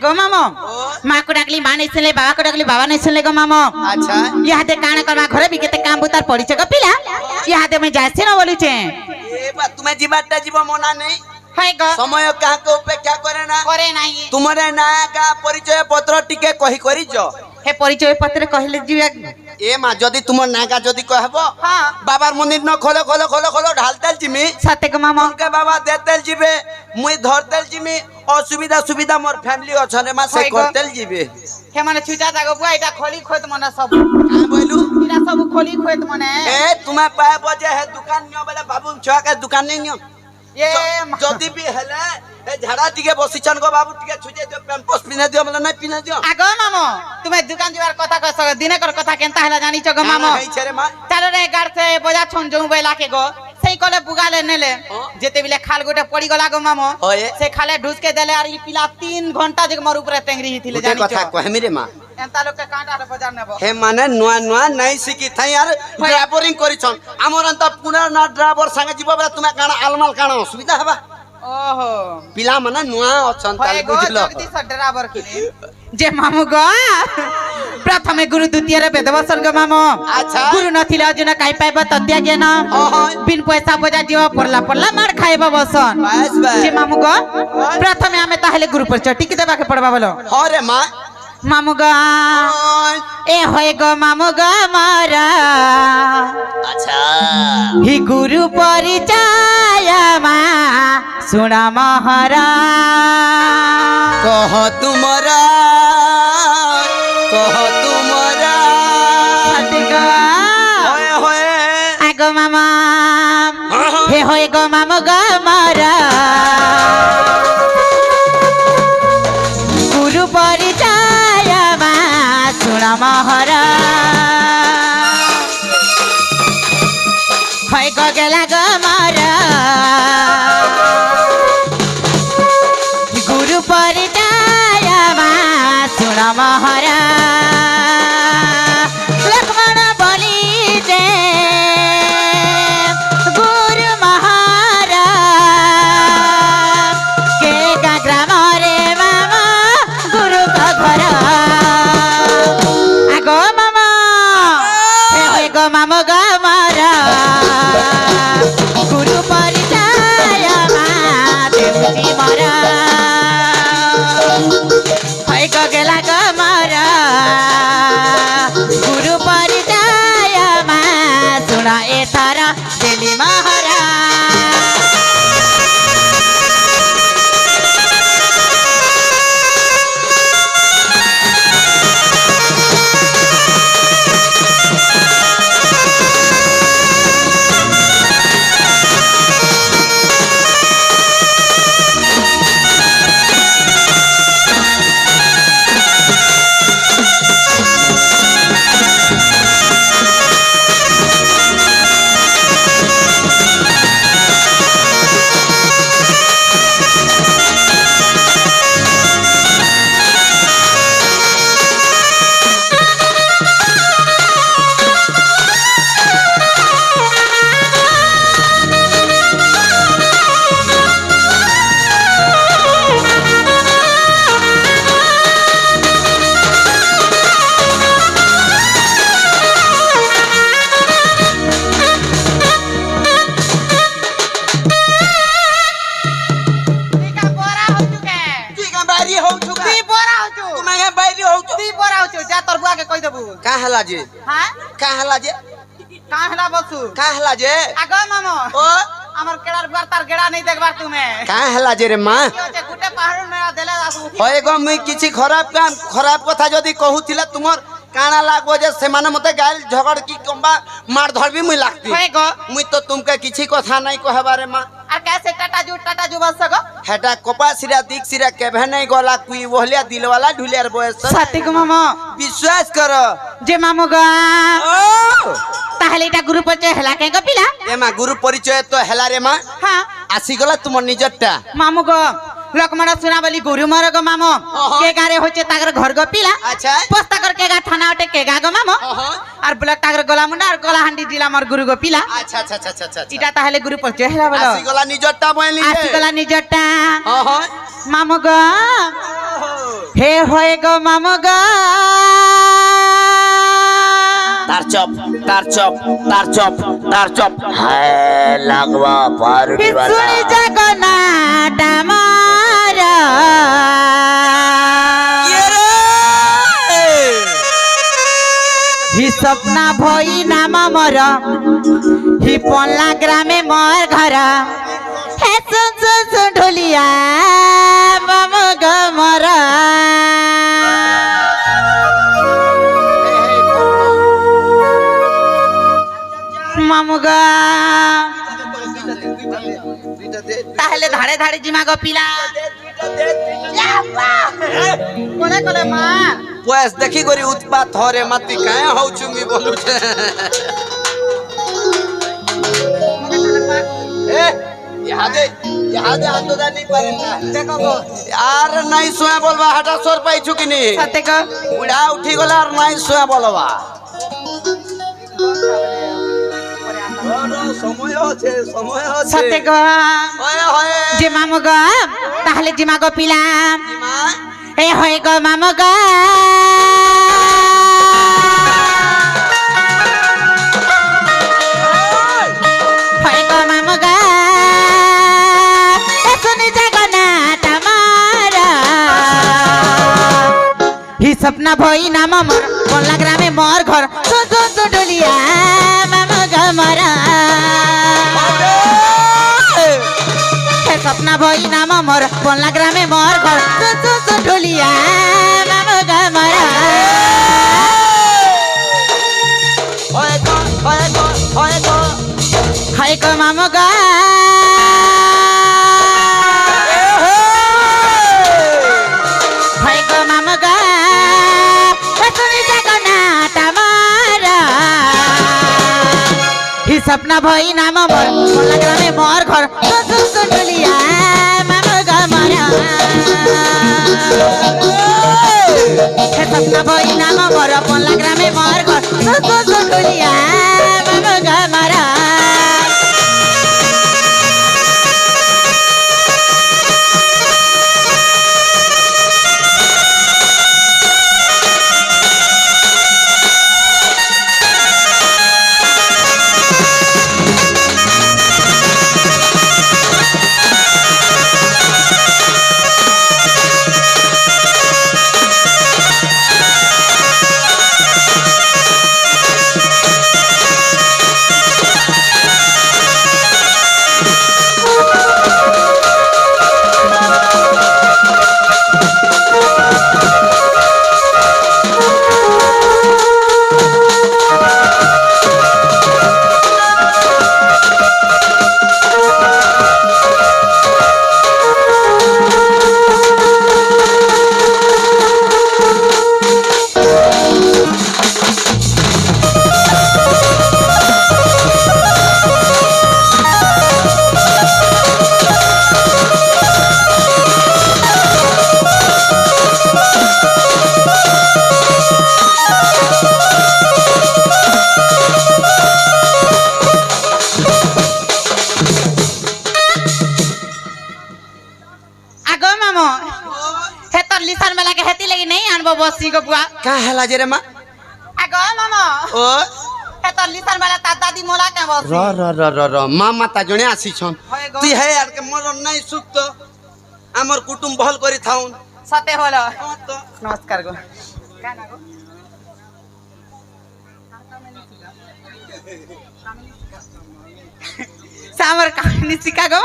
আগো মামো মা को डाकली मां नहीं सुनले बाबा को डाकली बाबा नहीं सुनले गो मामो अच्छा यहाँ दे काना करवा घरे भी केते काम बुतार परिचय को पिला यहाँ दे मैं जासे ना बोली छे ए बा तुम्हें जीवाटा जीव मना नहीं हाय गो समय का को अपेक्षा करे ना करे नहीं तुमरे ना का परिचय पत्र टिके कहि करिजो हे परिचय पत्र कहले जीवा ए मां जदी तुमर ना का जदी कहबो हां बाबार मंदिर न खोलो खोलो खोलो खोलो ढालतेल जिमी सत्य को मामो उनके बाबा देतेल जिबे मुई धरतेल जिमी असुविधा सुविधा मोर फैमिली अछने मा से करतेल जिबे हे माने छुटा जागो बुआ एटा खोली खोत मने सब का बोलू इरा सब खोली खोत मने ए तुम्हें पाए बजे है दुकान नियो बेले बाबू छुआ के दुकान नहीं नियो ये जदी भी हेले ए झाड़ा टिके बसिचन को बाबू टिके छुजे दियो पेम्पस पिने दियो मतलब नहीं पिने दियो आगो मामो तुम्हें दुकान जीवार कथा कह सक दिने कर कथा केनता हला जानी छ गो मामो है छरे मां चलो रे गाड़ से बजा छन जऊ बेला के गो सही कोले बुगाले नेले जेते बिले खाल गोटे पड़ी गला गो मामो से खाले ढुस के देले और ई पिला 3 घंटा जक मोर ऊपर टेंगरी हिथिले जानी छ कथा कहमी रे मां एंता लोग के कांटा रे बाजार नेबो हे माने नुआ नुआ नहीं सिकी थाई यार ड्राइवरिंग करी छन हमर अंत पुनः ना ड्राइवर संगे जीव बेला तुम्हें काना अलमाल काना असुविधा हबा ओहो पिला माने नुआ अछन ताल बुझलो जगदीश ड्राइवर किने जे मामू गो प्रथमे गुरु द्वितीय रे वेदवसन गो मामो अच्छा गुरु नथिले अर्जुन काई पाइबो तत्या ज्ञान बिन पैसा बजा जीव पड़ला पड़ला मार खाइबो बसन बस बस जे मामू गो प्रथमे हमें ताहले गुरु परिचय टिक देबा के पड़बा बोलो हो रे मां मामू गो ए होय गो मामू गो मारा अच्छा ही गुरु परिचय मा सुना महारा कह तुमरा होए होए आगो मामा हे होए गो मामो गो मारा गुरु परिचय मा सुना महारा होए गो गेला गो मारा गुरु परिचय मा सुना महारा लक्ष्मण बोली जे गुरु महारा के ग्राम रे मामा गुरु का घर आगो मामा हे होय गो मामो गो मारा गुरु परिचय मा देवजी मारा होय गो गेला गो मारा गुरु परिचय मा सुना ए तारा दिली महारा का हला जे हां का हला जे का हला बसु का हला जे आगो मामो ओ हमर केड़ार बार तार गेड़ा नहीं देखबार तुमे का हला जे रे मां के गुटे पहाड़ में देले आसु होय गो मुई किछि खराब कथा जदी कहूथिला तुमर काना लागो जे से माने मते गाल झगड़ की कंबा मार धरबी मुई लागती होय गो मुई तो तुमके किछि कथा नहीं कहबारे मां आ कैसे टाटा जू बस गो हेटा कपा सिरा दिख सिरा केभे नहीं गला कुई ओहलिया दिल वाला ढुलियार बयस सत्य गो मामो विश्वास कर जे मामो गो ओ ताहले एटा गुरु परिचय हला के गो पिला एमा गुरु परिचय तो हेला रे मां हां आसी गला तुमर निजटा मामो गो लक्ष्मण सुना बोली गुरु मर गो मामो के गारे होचे तागर घर गो पिला अच्छा पोस्ता कर के गा थाना उठे के गा गो मामो और ब्लॉक तागर गोला मुंडा और गोलाहांडी जिला मोर गुरु गो पिला अच्छा अच्छा अच्छा अच्छा इटा ताहले गुरु परिचय हेला बोलो आसी गला निजटा बइली आसी गला निजटा हां हां मामो गो হে হয় গো মামু গো তার চপ তার চপ তার চপ তার চপ হ্যাঁ লাগবা পারুটি বালা শুনি জগন্নাথ আমার হি স্বপ্না ভই নাম মর হি পল্লা গ্রামে মোর ঘর হে সুন সুন সুন ঢোলিয়া মামু গো মর মামু গো তাহলে ধারে ধারে জিমা গো পিলা কোলে কোলে মা বয়স দেখি করি উৎপাত হরে মাতি কায় হউছু মি বলুছে এ ইহাদে আন্দোলন নি পারেন না দেখো গো আর নাই সোয়া বলবা হাটা সর পাইছু কিনি সতে গো বুড়া উঠি গলা আর নাই সোয়া বলবা সময় আছে সময় আছে সতে গো হয় হয় যে মামু গো তাহলে জিমা গো পিলাম মা এ হয় গো মামু গো হয় গো মামু গো এ শুনি জগন্নাথ আমার হি স্বপ্না ভই নাম মোর পল্লা গ্রামে মোর ঘর সুন সুন সুন ঢোলিয়া মামু গো মরা হে স্বপ্না ভই নাম মোর পল্লা গ্রামে মোর ঘর সুন সুন সুন ঢোলিয়া মামু গো মরা হয় গো হয় গো হয় গো হয় গো মামু গো হয় গো মামু গো এ শুনি জগন্নাথ আমার হি স্বপ্না ভই নাম মোর পল্লা গ্রামে মোর ঘর সুন সুন সুন ঢোলিয়া মামু গো মরা হে স্বপ্না ভই নাম মোর পল্লা গ্রামে মোর ঘর সুন সুন সুন ঢোলিয়া মামু গো মরা बसी को बुआ का हला जे रे मा आगो मामा ओ हे तो लिसन वाला ता दादी मोला के बसी र र र र र मामा ता जणे आसी छन होय गो। तू हे यार के मोर नै सुक्त हमर कुटुंब भल करी थाउन सते होला हां तो नमस्कार गो का ना गो सामर कहानी सिका गो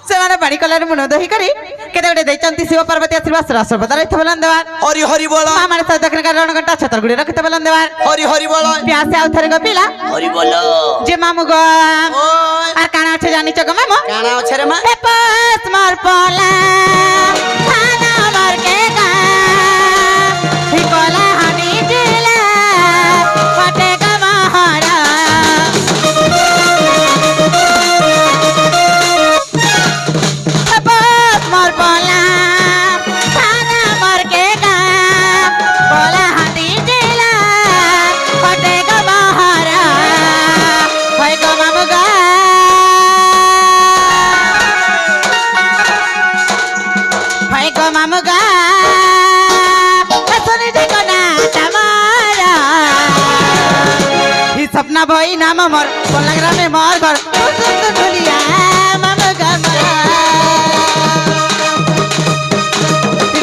ସେମାନେ ବାଡ଼ି କଲାରେ ମୁନ ଦହି କରି କେତେ ଗୋଟେ ଦେଇଛନ୍ତି ଶିବ ପାର୍ବତୀ ଆଶୀର୍ବାଦ ରାଷ୍ଟ୍ରପତି ରହିଥ ବଲନ ଦେବାର हरि हरि बोल ମା ମାନେ ସହ ଦକ୍ଷିଣ କାରଣ ଘଣ୍ଟା ଛତର ଗୁଡ଼ି ରଖିଥ ବଲନ ଦେବାର हरि हरि बोल ପ୍ୟାସେ ଆଉ ଥରେ ଗପିଲା হরি বলো ଯେ ମାମୁ ଗ ओय আর কাଣା আছে জানিছ গো মামু काना আছে रे मा हे पास मार पोला खाना मार के गा ही कोला हनी जिला पटे का महारा हे पास मार पोला खाना मार के गा कोला हनी जिला पटे का महारा होय गो मामू गा भाई को मामू गा सपना भई नाम मोर पलना ग्रामे मोर घर ढोलिया मामो गमरा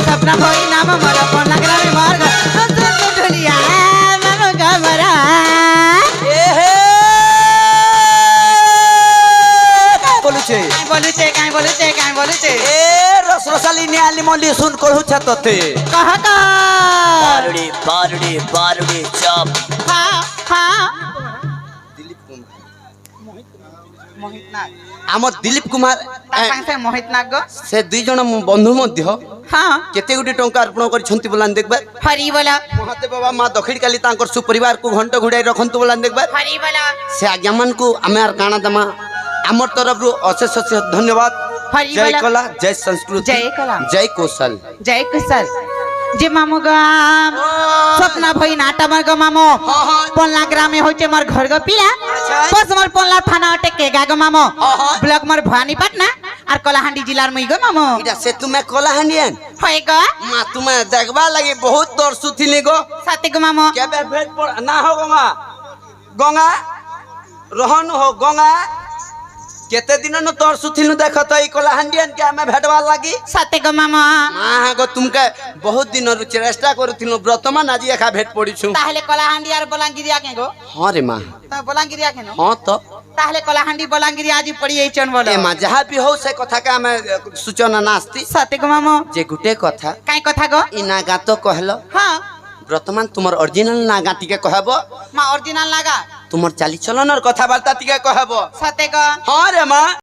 सपना भई नाम मोर पलना ग्रामे मोर घर ढोलिया मामो गमरा बोलुछे काई बोलुछे ए रसरसाली नियाली मल्ली सुन कहू छतते कह का बारुडी बारुडी बारुडी चप हाँ हाँ दिलीप कुमार मोहित नाग आम दिलीप कुमार से मोहित नाग गो से दुई जन बंधु मध्य हाँ केते गुटी टंका अर्पण करिसंती बोलान देखबा हरी बोला महादेव बाबा माँ दक्षिण काली तांकर सुपरिवार को घंट घुड़ाई रखंतु बोलान देखबा हरी बोला से आज्ञा मन को आमे आर काना दमा आमर तरफ रु अशेष अशेष धन्यवाद हरी जय बोला कला जय संस्कृति जय कला जय कौशल जय कुशल जे मामो गाम सपना भई नाटा मर गो मामो पलना ग्रामे होचे मोर घर गो पिला बस मोर पलना थाना अटे के गा गो मामो ब्लॉक मोर भवानी पाटना और कलाहांडी जिलार मई गो मामो इटा से तुमे कलाहांडियन होय गो माँ तुमे देखबा लगी बहुत दर्शु थिली गो साथे गो मामो केबे भेट पर ना हो गंगा गंगा रहन हो गंगा केते दिन न दर्शु थिलु देख त ई कलाहांडियन के हमें भेटवा लगी साथे गो मामो माँ गो तुमके बहुत दिन रु चेष्टा करूथिलु वर्तमान आज एखा भेट पड़िछु ताहले कलाहांडी और बोलांगिरिया के गो हां रे माँ तो बोलांगिरिया के नो हां तो ताहले कलाहांडी बोलांगिरी आज पड़ी ए चन बोलो ए माँ जहाँ भी हो से कथा का हमें सूचना नास्ती साथे गो मामो जे गुटे कथा काई कथा गो ई नागा तो कहलो हाँ वर्तमान तुमर ओरिजिनल नागा टिके कहबो माँ ओरिजिनल लागा तुमर चाली चलनर कथा बार्ता टिके कहबो साथे गो हां रे माँ